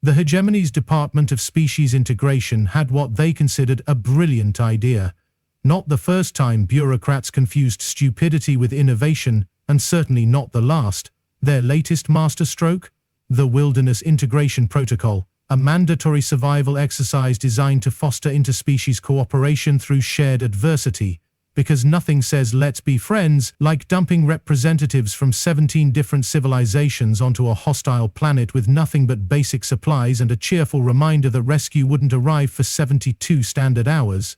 The hegemony's Department of Species Integration had what they considered a brilliant idea. Not the first time bureaucrats confused stupidity with innovation, and certainly not the last. Their latest masterstroke? The Wilderness Integration Protocol, a mandatory survival exercise designed to foster interspecies cooperation through shared adversity. Because nothing says let's be friends like dumping representatives from 17 different civilizations onto a hostile planet with nothing but basic supplies and a cheerful reminder that rescue wouldn't arrive for 72 standard hours.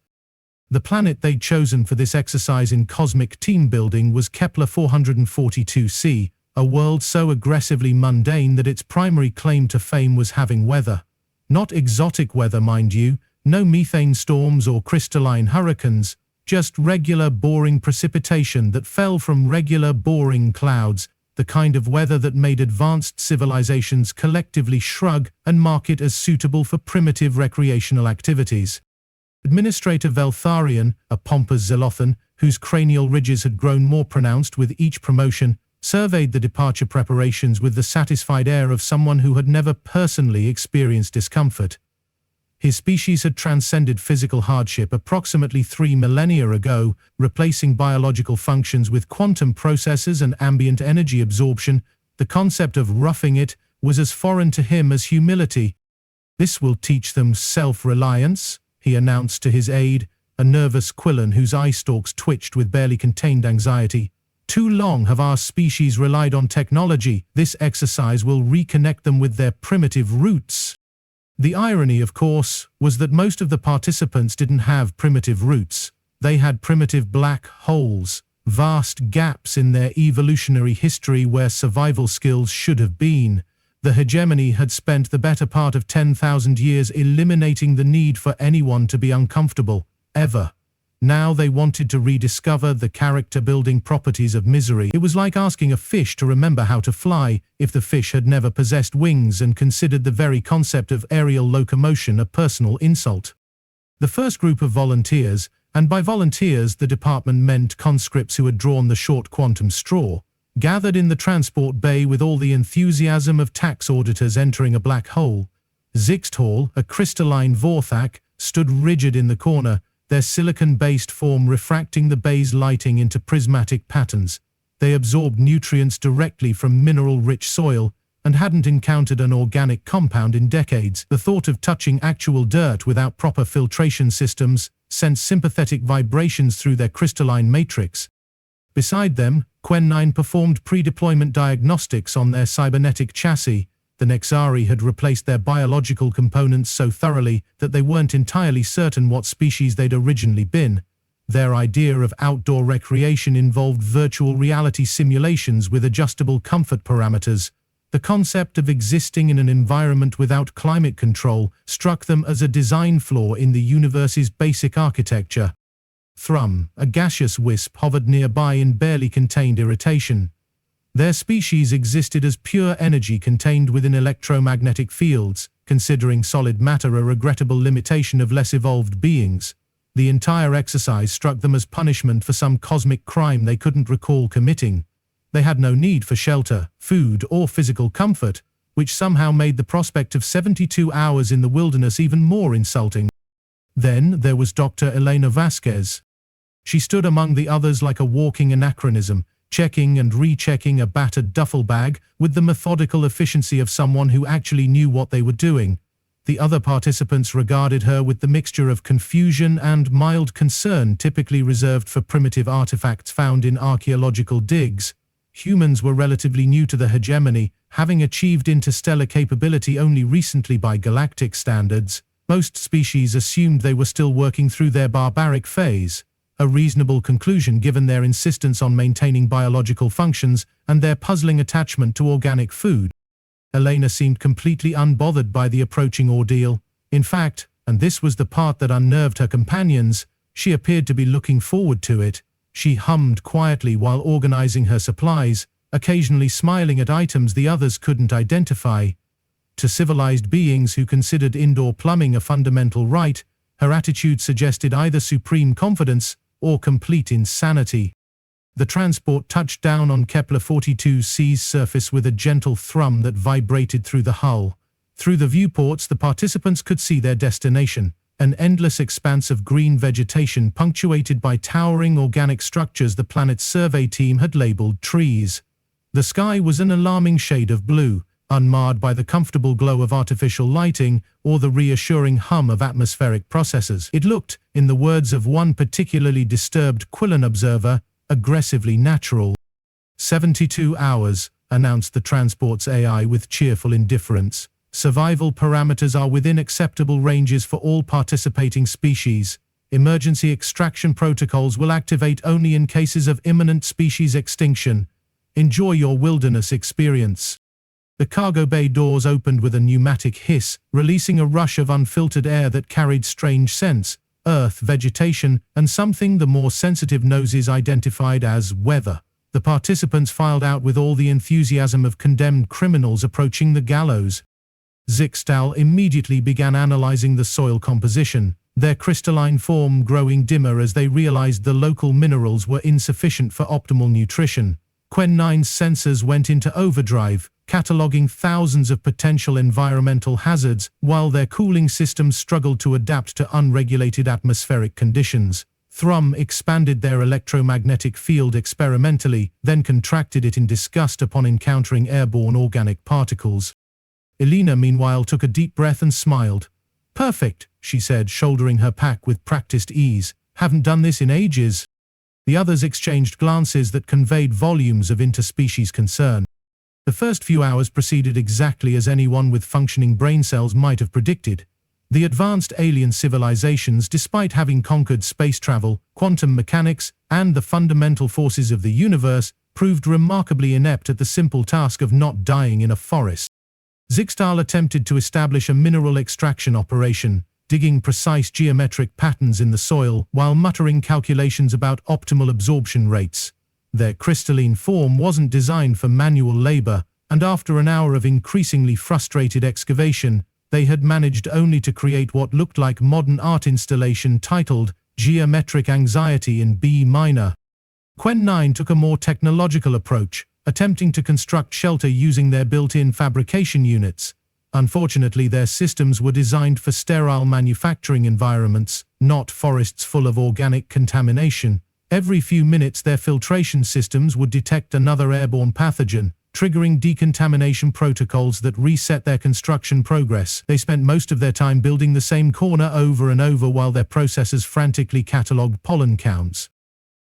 The planet they'd chosen for this exercise in cosmic team building was Kepler 442c, a world so aggressively mundane that its primary claim to fame was having weather. Not exotic weather, mind you, no methane storms or crystalline hurricanes, just regular boring precipitation that fell from regular boring clouds, the kind of weather that made advanced civilizations collectively shrug and mark it as suitable for primitive recreational activities. Administrator Veltharion, a pompous Zelothan, whose cranial ridges had grown more pronounced with each promotion, surveyed the departure preparations with the satisfied air of someone who had never personally experienced discomfort. His species had transcended physical hardship approximately 3 millennia ago, replacing biological functions with quantum processes and ambient energy absorption. The concept of roughing it was as foreign to him as humility. "This will teach them self-reliance," he announced to his aide, a nervous Quillan whose eye stalks twitched with barely contained anxiety. "Too long have our species relied on technology. This exercise will reconnect them with their primitive roots." The irony, of course, was that most of the participants didn't have primitive roots. They had primitive black holes, vast gaps in their evolutionary history where survival skills should have been. The hegemony had spent the better part of 10,000 years eliminating the need for anyone to be uncomfortable, ever. Now they wanted to rediscover the character-building properties of misery. It was like asking a fish to remember how to fly if the fish had never possessed wings and considered the very concept of aerial locomotion a personal insult. The first group of volunteers, and by volunteers the department meant conscripts who had drawn the short quantum straw, gathered in the transport bay with all the enthusiasm of tax auditors entering a black hole. Zixthal, a crystalline Vorthak, stood rigid in the corner, their silicon-based form refracting the bay's lighting into prismatic patterns. They absorbed nutrients directly from mineral-rich soil and hadn't encountered an organic compound in decades. The thought of touching actual dirt without proper filtration systems sent sympathetic vibrations through their crystalline matrix. Beside them, Quen9 performed pre-deployment diagnostics on their cybernetic chassis. The Nexari had replaced their biological components so thoroughly that they weren't entirely certain what species they'd originally been. Their idea of outdoor recreation involved virtual reality simulations with adjustable comfort parameters. The concept of existing in an environment without climate control struck them as a design flaw in the universe's basic architecture. Thrum, a gaseous wisp, hovered nearby in barely contained irritation. Their species existed as pure energy contained within electromagnetic fields, considering solid matter a regrettable limitation of less evolved beings. The entire exercise struck them as punishment for some cosmic crime they couldn't recall committing. They had no need for shelter, food, or physical comfort, which somehow made the prospect of 72 hours in the wilderness even more insulting. Then there was Dr. Elena Vasquez. She stood among the others like a walking anachronism, checking and rechecking a battered duffel bag with the methodical efficiency of someone who actually knew what they were doing. The other participants regarded her with the mixture of confusion and mild concern typically reserved for primitive artifacts found in archaeological digs. Humans were relatively new to the hegemony, having achieved interstellar capability only recently by galactic standards. Most species assumed they were still working through their barbaric phase. A reasonable conclusion given their insistence on maintaining biological functions and their puzzling attachment to organic food. Elena seemed completely unbothered by the approaching ordeal. In fact, and this was the part that unnerved her companions, she appeared to be looking forward to it. She hummed quietly while organizing her supplies, occasionally smiling at items the others couldn't identify. To civilized beings who considered indoor plumbing a fundamental right, her attitude suggested either supreme confidence or complete insanity. The transport touched down on Kepler 42c's surface with a gentle thrum that vibrated through the hull. Through the viewports, the participants could see their destination, an endless expanse of green vegetation punctuated by towering organic structures the planet's survey team had labeled trees. The sky was an alarming shade of blue, unmarred by the comfortable glow of artificial lighting or the reassuring hum of atmospheric processes. It looked, in the words of one particularly disturbed Quillen observer, aggressively natural. 72 hours, announced the transport's AI with cheerful indifference. Survival parameters are within acceptable ranges for all participating species. Emergency extraction protocols will activate only in cases of imminent species extinction. Enjoy your wilderness experience. The cargo bay doors opened with a pneumatic hiss, releasing a rush of unfiltered air that carried strange scents, earth, vegetation, and something the more sensitive noses identified as weather. The participants filed out with all the enthusiasm of condemned criminals approaching the gallows. Zixtal immediately began analyzing the soil composition, their crystalline form growing dimmer as they realized the local minerals were insufficient for optimal nutrition. Quen 9's sensors went into overdrive, cataloging thousands of potential environmental hazards, while their cooling systems struggled to adapt to unregulated atmospheric conditions. Thrum expanded their electromagnetic field experimentally, then contracted it in disgust upon encountering airborne organic particles. Elena, meanwhile, took a deep breath and smiled. "Perfect," she said, shouldering her pack with practiced ease. "Haven't done this in ages." The others exchanged glances that conveyed volumes of interspecies concern. The first few hours proceeded exactly as anyone with functioning brain cells might have predicted. The advanced alien civilizations, despite having conquered space travel, quantum mechanics, and the fundamental forces of the universe, proved remarkably inept at the simple task of not dying in a forest. Zixtal attempted to establish a mineral extraction operation, digging precise geometric patterns in the soil while muttering calculations about optimal absorption rates. Their crystalline form wasn't designed for manual labor, and after an hour of increasingly frustrated excavation, they had managed only to create what looked like modern art installation titled Geometric Anxiety in B minor. Quen 9 took a more technological approach, attempting to construct shelter using their built-in fabrication units. Unfortunately, their systems were designed for sterile manufacturing environments, not forests full of organic contamination. Every few minutes, their filtration systems would detect another airborne pathogen, triggering decontamination protocols that reset their construction progress. They spent most of their time building the same corner over and over while their processors frantically catalogued pollen counts.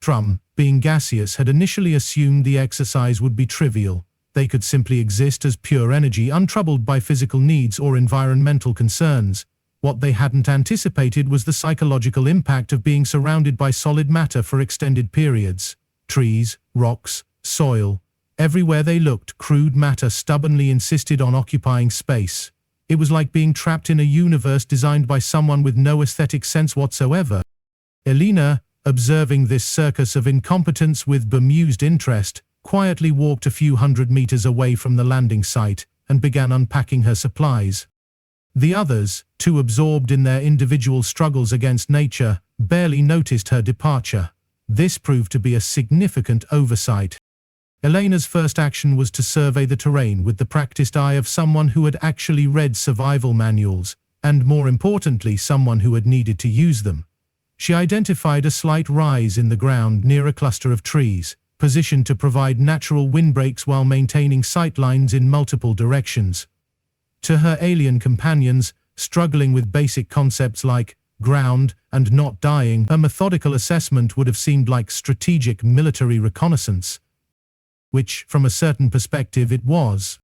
Trum, being gaseous, had initially assumed the exercise would be trivial. They could simply exist as pure energy, untroubled by physical needs or environmental concerns. What they hadn't anticipated was the psychological impact of being surrounded by solid matter for extended periods. Trees, rocks, soil. Everywhere they looked, crude matter stubbornly insisted on occupying space. It was like being trapped in a universe designed by someone with no aesthetic sense whatsoever. Elena, observing this circus of incompetence with bemused interest, quietly walked a few hundred meters away from the landing site and began unpacking her supplies. The others, too absorbed in their individual struggles against nature, barely noticed her departure. This proved to be a significant oversight. Elena's first action was to survey the terrain with the practiced eye of someone who had actually read survival manuals, and more importantly, someone who had needed to use them. She identified a slight rise in the ground near a cluster of trees, positioned to provide natural windbreaks while maintaining sightlines in multiple directions. To her alien companions, struggling with basic concepts like ground and not dying, her methodical assessment would have seemed like strategic military reconnaissance, which, from a certain perspective, it was.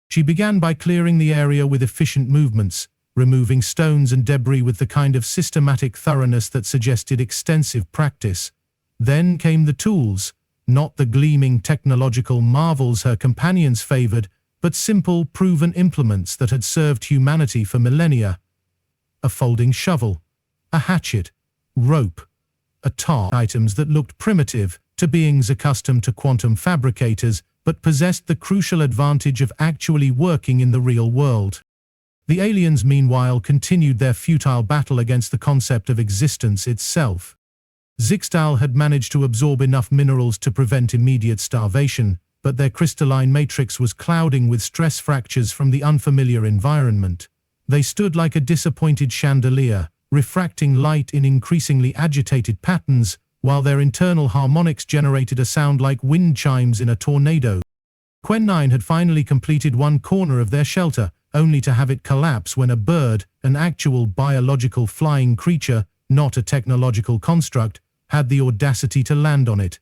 She began by clearing the area with efficient movements, removing stones and debris with the kind of systematic thoroughness that suggested extensive practice. Then came the tools, not the gleaming technological marvels her companions favored, but simple, proven implements that had served humanity for millennia. A folding shovel, a hatchet, rope, a tarp, items that looked primitive to beings accustomed to quantum fabricators, but possessed the crucial advantage of actually working in the real world. The aliens, meanwhile, continued their futile battle against the concept of existence itself. Zixtal had managed to absorb enough minerals to prevent immediate starvation, but their crystalline matrix was clouding with stress fractures from the unfamiliar environment. They stood like a disappointed chandelier, refracting light in increasingly agitated patterns, while their internal harmonics generated a sound like wind chimes in a tornado. Quen9 had finally completed one corner of their shelter, only to have it collapse when a bird, an actual biological flying creature, not a technological construct, had the audacity to land on it.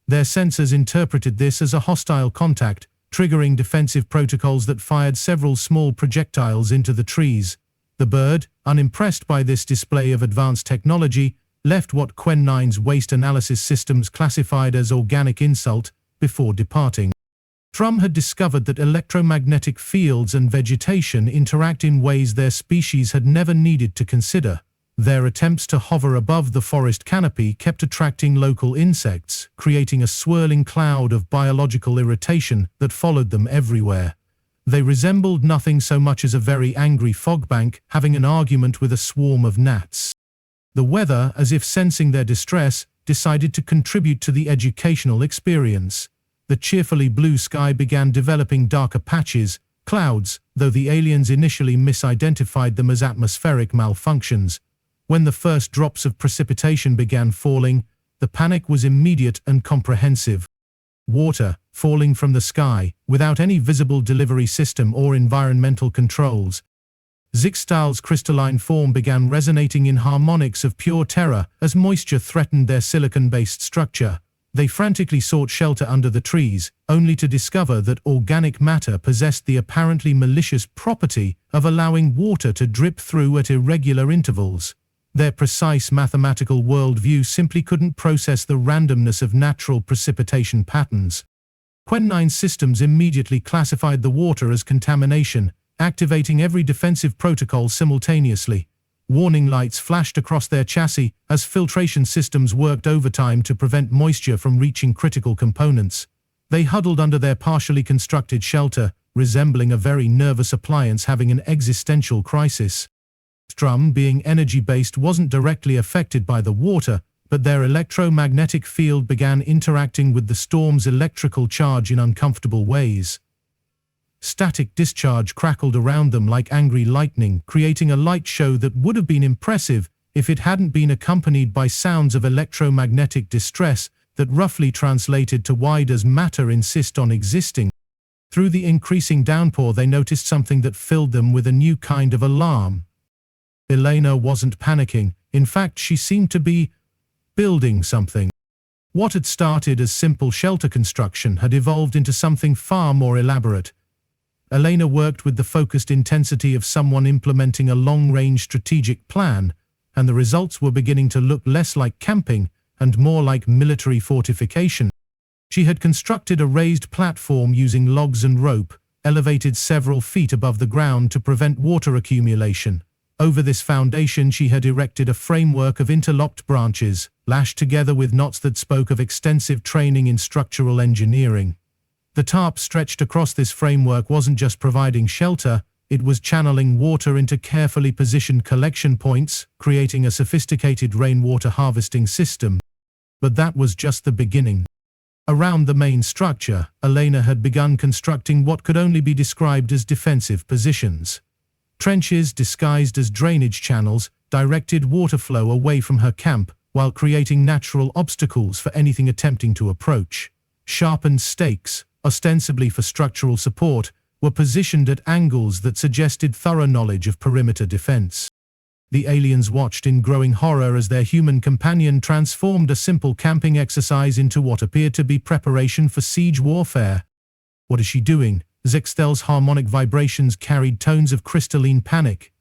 Their sensors interpreted this as a hostile contact, triggering defensive protocols that fired several small projectiles into the trees. The bird, unimpressed by this display of advanced technology, left what Quen9's waste analysis systems classified as organic insult before departing. Drum had discovered that electromagnetic fields and vegetation interact in ways their species had never needed to consider. Their attempts to hover above the forest canopy kept attracting local insects, creating a swirling cloud of biological irritation that followed them everywhere. They resembled nothing so much as a very angry fogbank having an argument with a swarm of gnats. The weather, as if sensing their distress, decided to contribute to the educational experience. The cheerfully blue sky began developing darker patches, clouds, though the aliens initially misidentified them as atmospheric malfunctions. When the first drops of precipitation began falling, the panic was immediate and comprehensive. Water, falling from the sky, without any visible delivery system or environmental controls. Zixtal's crystalline form began resonating in harmonics of pure terror as moisture threatened their silicon-based structure. They frantically sought shelter under the trees, only to discover that organic matter possessed the apparently malicious property of allowing water to drip through at irregular intervals. Their precise mathematical worldview simply couldn't process the randomness of natural precipitation patterns. Quen9's systems immediately classified the water as contamination, activating every defensive protocol simultaneously. Warning lights flashed across their chassis as filtration systems worked overtime to prevent moisture from reaching critical components. They huddled under their partially constructed shelter, resembling a very nervous appliance having an existential crisis. Drum, being energy-based, wasn't directly affected by the water, but their electromagnetic field began interacting with the storm's electrical charge in uncomfortable ways. Static discharge crackled around them like angry lightning, creating a light show that would have been impressive if it hadn't been accompanied by sounds of electromagnetic distress that roughly translated to "why does matter insist on existing?" Through the increasing downpour, they noticed something that filled them with a new kind of alarm. Elena wasn't panicking. In fact, she seemed to be building something. What had started as simple shelter construction had evolved into something far more elaborate. Elena worked with the focused intensity of someone implementing a long-range strategic plan, and the results were beginning to look less like camping and more like military fortification. She had constructed a raised platform using logs and rope, elevated several feet above the ground to prevent water accumulation. Over this foundation she had erected a framework of interlocked branches, lashed together with knots that spoke of extensive training in structural engineering. The tarp stretched across this framework wasn't just providing shelter, it was channeling water into carefully positioned collection points, creating a sophisticated rainwater harvesting system. But that was just the beginning. Around the main structure, Elena had begun constructing what could only be described as defensive positions. Trenches disguised as drainage channels directed water flow away from her camp while creating natural obstacles for anything attempting to approach. Sharpened stakes, ostensibly for structural support, were positioned at angles that suggested thorough knowledge of perimeter defense. The aliens watched in growing horror as their human companion transformed a simple camping exercise into what appeared to be preparation for siege warfare. "What is she doing?" Zixtal's harmonic vibrations carried tones of crystalline panic.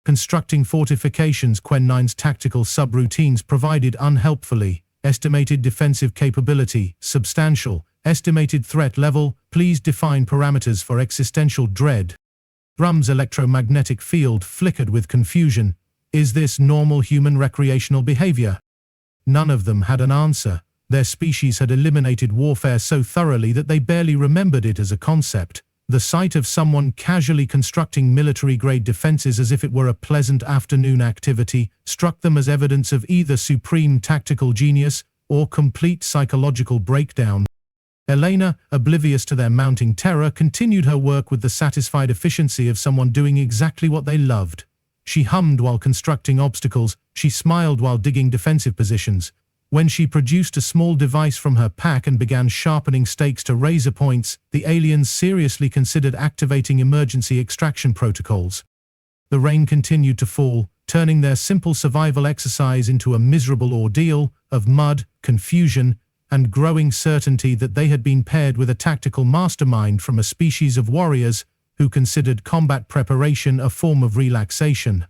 Constructing fortifications, Quen9's tactical subroutines provided unhelpfully. Estimated defensive capability, substantial. Estimated threat level, please define parameters for existential dread. Drum's electromagnetic field flickered with confusion. Is this normal human recreational behavior? None of them had an answer. Their species had eliminated warfare so thoroughly that they barely remembered it as a concept. The sight of someone casually constructing military-grade defenses as if it were a pleasant afternoon activity struck them as evidence of either supreme tactical genius or complete psychological breakdown. Elena, oblivious to their mounting terror, continued her work with the satisfied efficiency of someone doing exactly what they loved. She hummed while constructing obstacles, she smiled while digging defensive positions. When she produced a small device from her pack and began sharpening stakes to razor points, the aliens seriously considered activating emergency extraction protocols. The rain continued to fall, turning their simple survival exercise into a miserable ordeal of mud, confusion, and growing certainty that they had been paired with a tactical mastermind from a species of warriors who considered combat preparation a form of relaxation.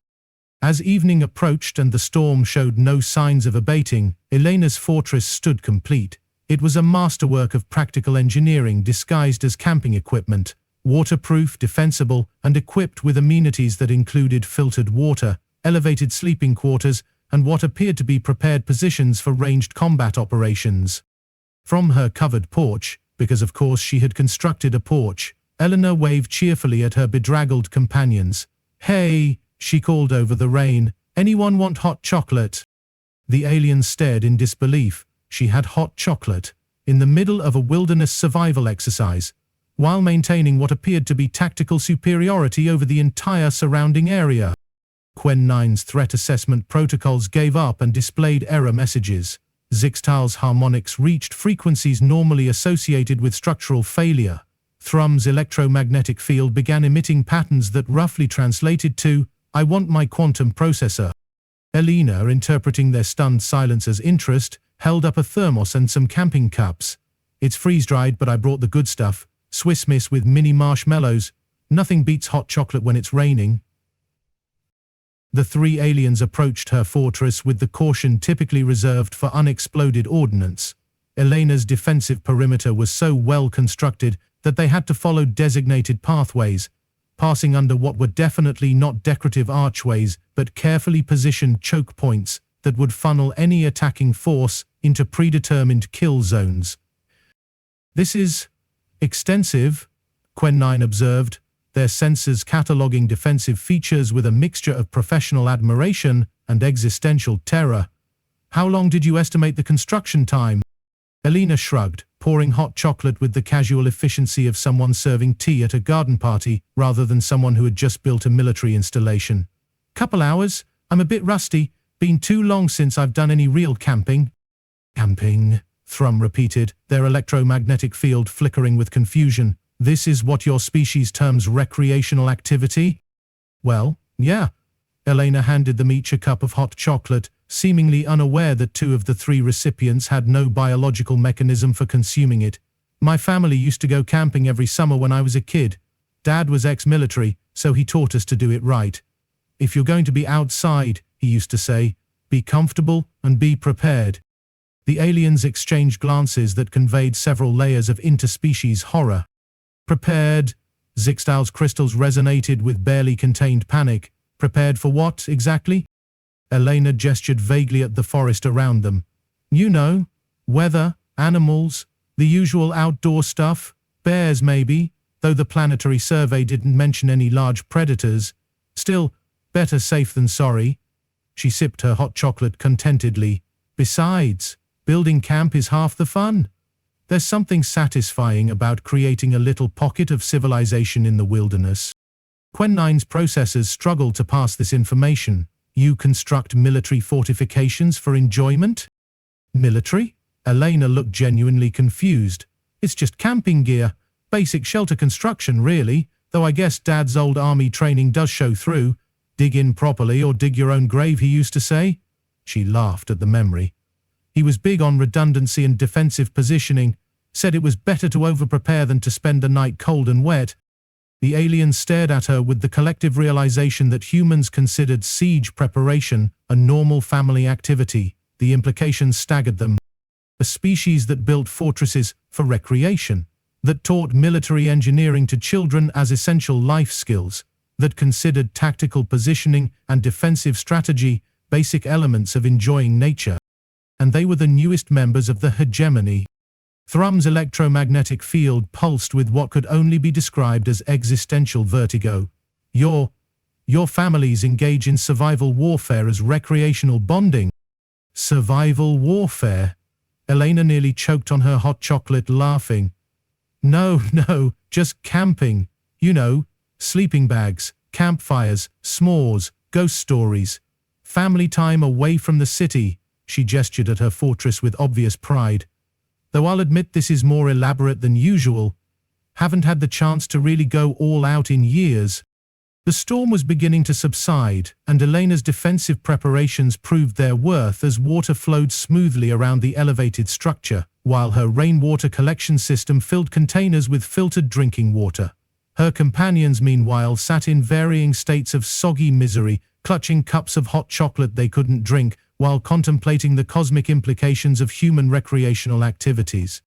As evening approached and the storm showed no signs of abating, Elena's fortress stood complete. It was a masterwork of practical engineering disguised as camping equipment, waterproof, defensible, and equipped with amenities that included filtered water, elevated sleeping quarters, and what appeared to be prepared positions for ranged combat operations. From her covered porch, because of course she had constructed a porch, Elena waved cheerfully at her bedraggled companions. "Hey," she called over the rain, "anyone want hot chocolate?" The aliens stared in disbelief. She had hot chocolate, in the middle of a wilderness survival exercise, while maintaining what appeared to be tactical superiority over the entire surrounding area. Quen 9's threat assessment protocols gave up and displayed error messages. Zixtal's harmonics reached frequencies normally associated with structural failure. Thrum's electromagnetic field began emitting patterns that roughly translated to, "I want my quantum processor." Elena, interpreting their stunned silence as interest, held up a thermos and some camping cups. "It's freeze-dried, but I brought the good stuff. Swiss Miss with mini marshmallows. Nothing beats hot chocolate when it's raining." The three aliens approached her fortress with the caution typically reserved for unexploded ordnance. Elena's defensive perimeter was so well constructed that they had to follow designated pathways, passing under what were definitely not decorative archways but carefully positioned choke points that would funnel any attacking force into predetermined kill zones. "This is extensive," Quen 9 observed, their sensors cataloging defensive features with a mixture of professional admiration and existential terror. "How long did you estimate the construction time?" Elena shrugged, pouring hot chocolate with the casual efficiency of someone serving tea at a garden party rather than someone who had just built a military installation. "Couple hours. I'm a bit rusty. Been too long since I've done any real camping." "Camping," Thrum repeated, their electromagnetic field flickering with confusion. "This is what your species terms recreational activity?" "Well, yeah." Elena handed them each a cup of hot chocolate, seemingly unaware that two of the three recipients had no biological mechanism for consuming it. "My family used to go camping every summer when I was a kid. Dad was ex-military, so he taught us to do it right. If you're going to be outside, he used to say, be comfortable and be prepared." The aliens exchanged glances that conveyed several layers of interspecies horror. "Prepared?" Zixtal's crystals resonated with barely contained panic. "Prepared for what, exactly?" Elena gestured vaguely at the forest around them. "You know, weather, animals, the usual outdoor stuff, bears maybe, though the planetary survey didn't mention any large predators. Still, better safe than sorry." She sipped her hot chocolate contentedly. "Besides, building camp is half the fun. There's something satisfying about creating a little pocket of civilization in the wilderness." Quen 9's processors struggled to pass this information. "You construct military fortifications for enjoyment?" "Military?" Elena looked genuinely confused. "It's just camping gear. Basic shelter construction, really, though I guess Dad's old army training does show through. Dig in properly or dig your own grave, he used to say." She laughed at the memory. "He was big on redundancy and defensive positioning, said it was better to over-prepare than to spend the night cold and wet." The aliens stared at her with the collective realization that humans considered siege preparation a normal family activity. The implications staggered them. A species that built fortresses for recreation, that taught military engineering to children as essential life skills, that considered tactical positioning and defensive strategy basic elements of enjoying nature. And they were the newest members of the hegemony. Thrum's electromagnetic field pulsed with what could only be described as existential vertigo. Your families engage in survival warfare as recreational bonding." "Survival warfare?" Elena nearly choked on her hot chocolate, laughing. No, just camping. You know, sleeping bags, campfires, s'mores, ghost stories. Family time away from the city. She gestured at her fortress with obvious pride. Though I'll admit this is more elaborate than usual. Haven't had the chance to really go all out in years. The storm was beginning to subside, and Elena's defensive preparations proved their worth as water flowed smoothly around the elevated structure, while her rainwater collection system filled containers with filtered drinking water. Her companions, meanwhile, sat in varying states of soggy misery, clutching cups of hot chocolate they couldn't drink, while contemplating the cosmic implications of human recreational activities.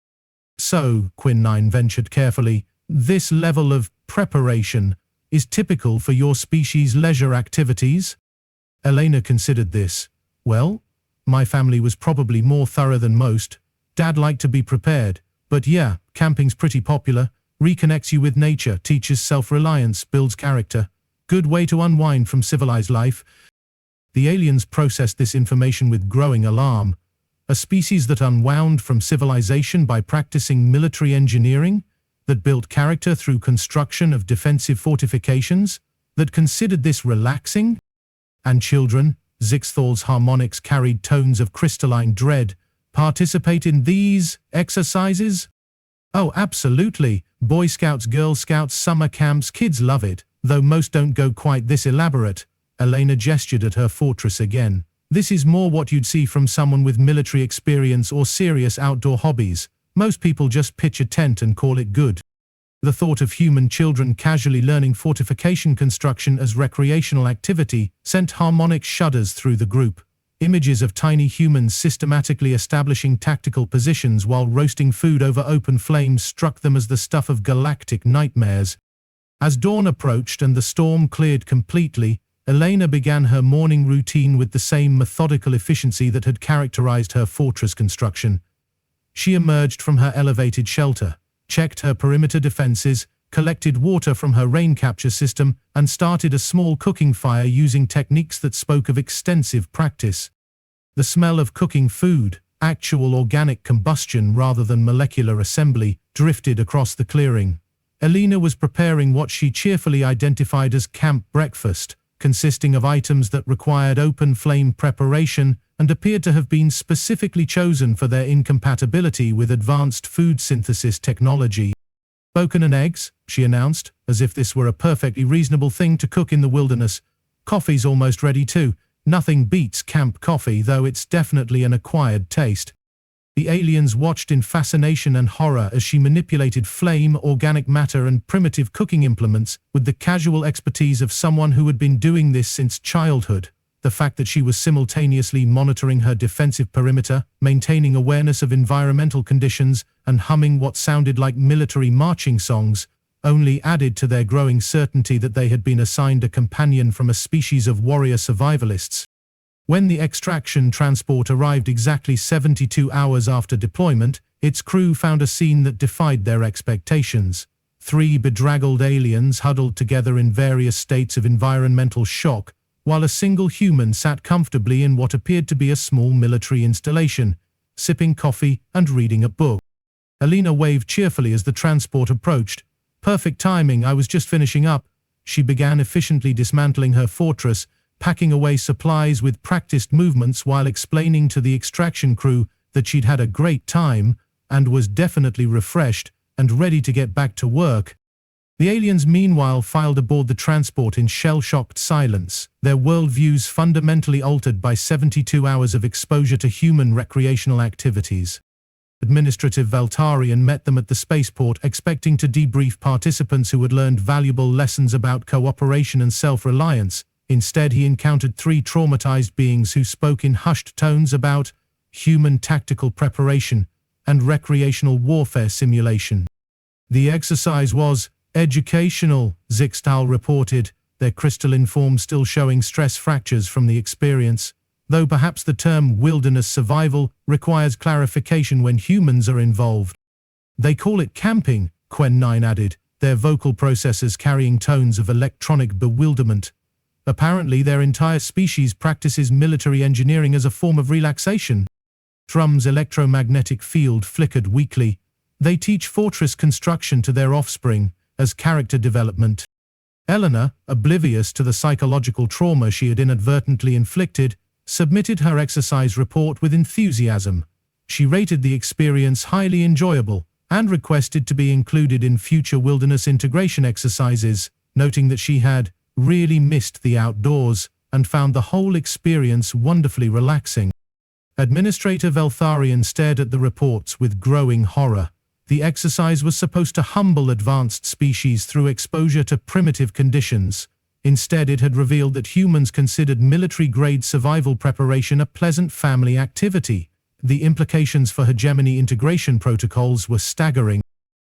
So, Quinn9 ventured carefully, this level of preparation is typical for your species' leisure activities? Elena considered this. Well, my family was probably more thorough than most. Dad liked to be prepared. But yeah, camping's pretty popular. Reconnects you with nature, teaches self-reliance, builds character. Good way to unwind from civilized life. The aliens processed this information with growing alarm. A species that unwound from civilization by practicing military engineering? That built character through construction of defensive fortifications, that considered this relaxing? And children, Zixthal's harmonics carried tones of crystalline dread, participate in these exercises? Oh, absolutely. Boy Scouts, Girl Scouts, summer camps, kids love it, though most don't go quite this elaborate. Elena gestured at her fortress again. This is more what you'd see from someone with military experience or serious outdoor hobbies. Most people just pitch a tent and call it good. The thought of human children casually learning fortification construction as recreational activity sent harmonic shudders through the group. Images of tiny humans systematically establishing tactical positions while roasting food over open flames struck them as the stuff of galactic nightmares. As dawn approached and the storm cleared completely, Elena began her morning routine with the same methodical efficiency that had characterized her fortress construction. She emerged from her elevated shelter, checked her perimeter defenses, collected water from her rain capture system, and started a small cooking fire using techniques that spoke of extensive practice. The smell of cooking food, actual organic combustion rather than molecular assembly, drifted across the clearing. Elena was preparing what she cheerfully identified as camp breakfast, consisting of items that required open flame preparation and appeared to have been specifically chosen for their incompatibility with advanced food synthesis technology. Bacon and eggs, she announced, as if this were a perfectly reasonable thing to cook in the wilderness. Coffee's almost ready too. Nothing beats camp coffee, though it's definitely an acquired taste. The aliens watched in fascination and horror as she manipulated flame, organic matter, and primitive cooking implements with the casual expertise of someone who had been doing this since childhood. The fact that she was simultaneously monitoring her defensive perimeter, maintaining awareness of environmental conditions, and humming what sounded like military marching songs, only added to their growing certainty that they had been assigned a companion from a species of warrior survivalists. When the extraction transport arrived exactly 72 hours after deployment, its crew found a scene that defied their expectations. 3 bedraggled aliens huddled together in various states of environmental shock, while a single human sat comfortably in what appeared to be a small military installation, sipping coffee and reading a book. Elena waved cheerfully as the transport approached. Perfect timing, I was just finishing up. She began efficiently dismantling her fortress, packing away supplies with practiced movements while explaining to the extraction crew that she'd had a great time and was definitely refreshed and ready to get back to work. The aliens meanwhile filed aboard the transport in shell-shocked silence, their worldviews fundamentally altered by 72 hours of exposure to human recreational activities. Administrative Valtarian met them at the spaceport, expecting to debrief participants who had learned valuable lessons about cooperation and self-reliance. Instead, he encountered 3 traumatized beings who spoke in hushed tones about human tactical preparation and recreational warfare simulation. The exercise was educational, Zixtal reported, their crystalline form still showing stress fractures from the experience, though perhaps the term wilderness survival requires clarification when humans are involved. They call it camping, Quen9 added, their vocal processors carrying tones of electronic bewilderment. Apparently their entire species practices military engineering as a form of relaxation. Drum's electromagnetic field flickered weakly. They teach fortress construction to their offspring as character development. Elena, oblivious to the psychological trauma she had inadvertently inflicted, submitted her exercise report with enthusiasm. She rated the experience highly enjoyable and requested to be included in future wilderness integration exercises, noting that she had really missed the outdoors and found the whole experience wonderfully relaxing. Administrator Veltharian stared at the reports with growing horror. The exercise was supposed to humble advanced species through exposure to primitive conditions. Instead, it had revealed that humans considered military-grade survival preparation a pleasant family activity. The implications for hegemony integration protocols were staggering.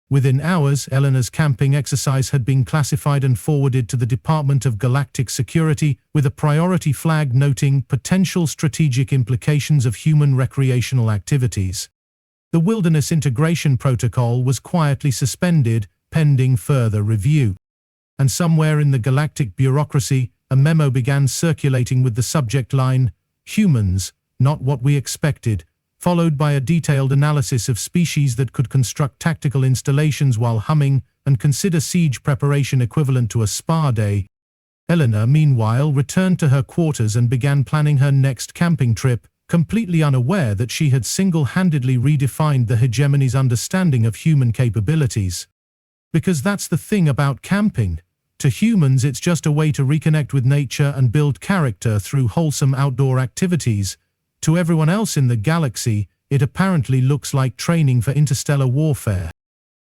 Within hours, Elena's camping exercise had been classified and forwarded to the Department of Galactic Security with a priority flag noting potential strategic implications of human recreational activities. The Wilderness Integration Protocol was quietly suspended, pending further review. And somewhere in the galactic bureaucracy, a memo began circulating with the subject line, "Humans, not what we expected," followed by a detailed analysis of species that could construct tactical installations while humming and consider siege preparation equivalent to a spa day. Elena, meanwhile, returned to her quarters and began planning her next camping trip, completely unaware that she had single-handedly redefined the hegemony's understanding of human capabilities. Because that's the thing about camping. To humans, it's just a way to reconnect with nature and build character through wholesome outdoor activities. To everyone else in the galaxy, it apparently looks like training for interstellar warfare.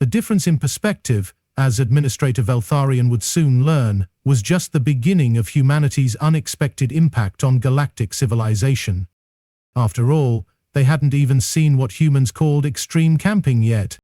The difference in perspective, as Administrator Veltharian would soon learn, was just the beginning of humanity's unexpected impact on galactic civilization. After all, they hadn't even seen what humans called extreme camping yet.